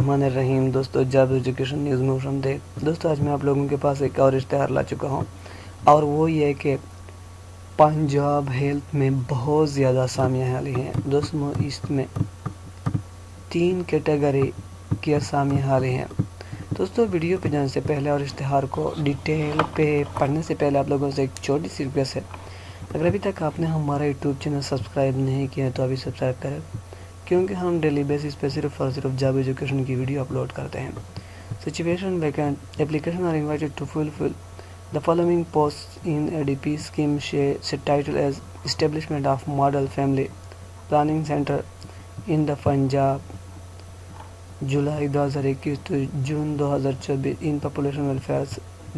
बिस्मिल्लाहिर्रहमानिर्रहीम। दोस्तों, job education news में खुशामदीद। दोस्तों, आज मैं आप लोगों के पास एक और इश्तिहार ला चुका हूं, और वो ये कि पंजाब हेल्थ में बहुत ज़्यादा असामियाँ हाली हैं। दोस्तों, इसमें 3 कैटेगरी की असामियाँ हाली हैं। दोस्तों, वीडियो पे जाने से पहले और इश्तिहार को डिटेल पे पढ़ने से पहले आप लोगों से एक छोटी सी रिक्वेस्ट है। अगर अभी तक आपने हमारा यूट्यूब चैनल सब्सक्राइब नहीं किया है तो अभी सब्सक्राइब करें, क्योंकि हम डेली बेसिस पे सिर्फ और सिर्फ जॉब एजुकेशन की वीडियो अपलोड करते हैं। Situation vacant application are invited to fulfil the following post in ADP scheme से title as establishment of model family planning centre in the Punjab July 2021 to June 2024 in Population Welfare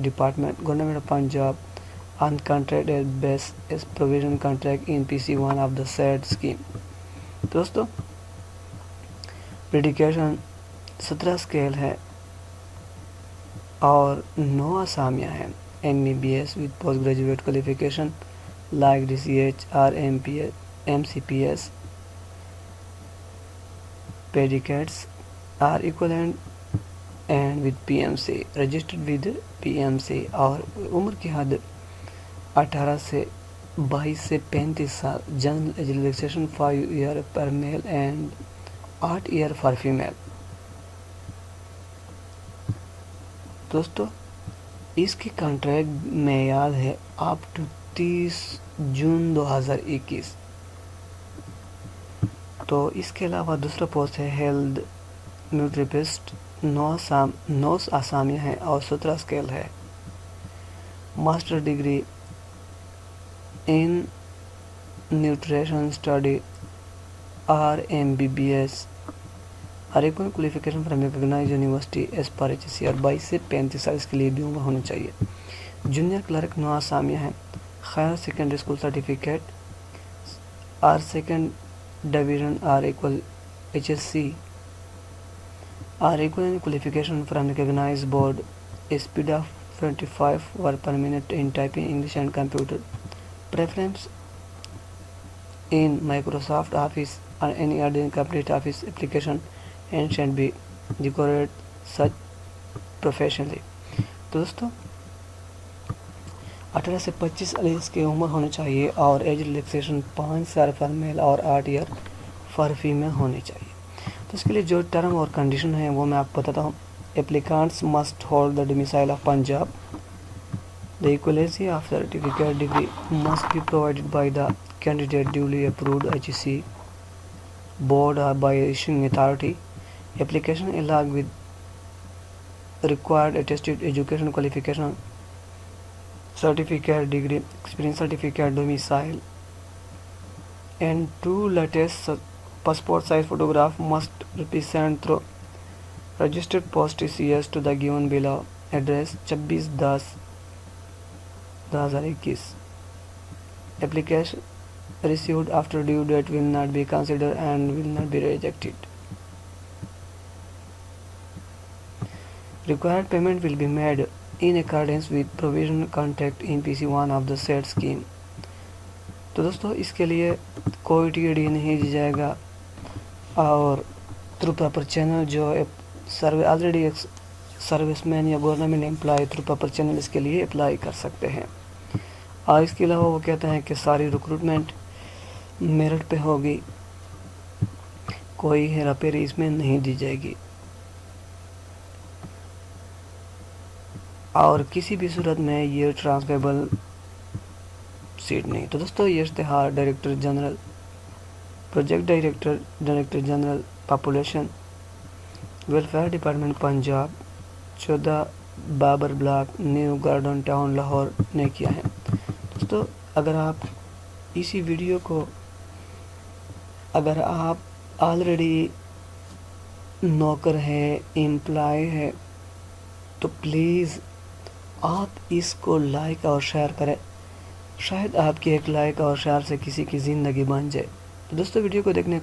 Department, Government of Punjab, on contract as provision contract in PC1 of the said scheme. दोस्तों, प्रेडिकेशन 17 scale है और 9 असामियाँ हैं। MBBS with post graduate qualification like DCH or MCPS. Predicates are equivalent and with PMC, registered with PMC, और उम्र की हद 18 से 22 से 35 साल। जनरल एज रिलैक्सेशन 5 ईयर पर male and 8 year for female. दोस्तों, इसकी कॉन्ट्रैक्ट मेयाद है अप टू 30 जून 2021। तो इसके अलावा दूसरा पोस्ट है हेल्थ न्यूट्रिपिस्ट। 9 आसामियाँ हैं और 17 स्केल है। Master degree in nutrition study और MBBS हर एक qualification from recognised university as per HSC, और 22 से 35 साल इसके लिए भी उम्र होनी चाहिए। जूनियर क्लर्क 9 आसामियाँ हैं। खैर सेकेंडरी स्कूल सर्टिफिकेट और second division or equal HSC or equivalent qualification from recognized board, a speed of 25 word per minute in typing English and computer, preference in Microsoft Office or any other complete office application, and should be decorated such professionally. दोस्तों, 18 से 25 साल इसकी उम्र होनी चाहिए और age relaxation 5 साल for male और 8 ईयर फॉर फीमेल होनी चाहिए। तो इसके लिए जो टर्म और कंडीशन है वो मैं आपको बताता हूँ। Applicants must hold the domicile of Punjab. The equivalency of certificate degree must be provided by the candidate duly approved HSC board और by issuing authority. Application along with required attested education qualification certificate degree experience certificate domicile and 2 latest passport size photograph must be sent through registered post TCS to the given below address 26/10/2021. Application received after due date will not be considered and will not be rejected. Required payment will be made in accordance with provisional contract in PC1 of the said scheme. तो दोस्तों, इसके लिए कोई TD नहीं दी जाएगा, और through proper channel जो ऑलरेडी एक सर्विसमैन या government employ through proper channel इसके लिए अप्लाई कर सकते हैं। और इसके अलावा वो कहते हैं कि सारी रिक्रूटमेंट मेरिट पे होगी, कोई हेरा फेरी इसमें नहीं दी जाएगी, और किसी भी सूरत में ये ट्रांसफरेबल सीट नहीं। तो दोस्तों, ये इश्तिहार director general project director general population welfare department Punjab 14 Babar block new garden town Lahore ने किया है। दोस्तों, अगर आप इसी वीडियो को अगर आप ऑलरेडी नौकर है, एम्प्लॉय है, तो प्लीज़ आप इसको लाइक और शेयर करें। शायद आपकी एक लाइक और शेयर से किसी की ज़िंदगी बन जाए। तो दोस्तों, वीडियो को देखने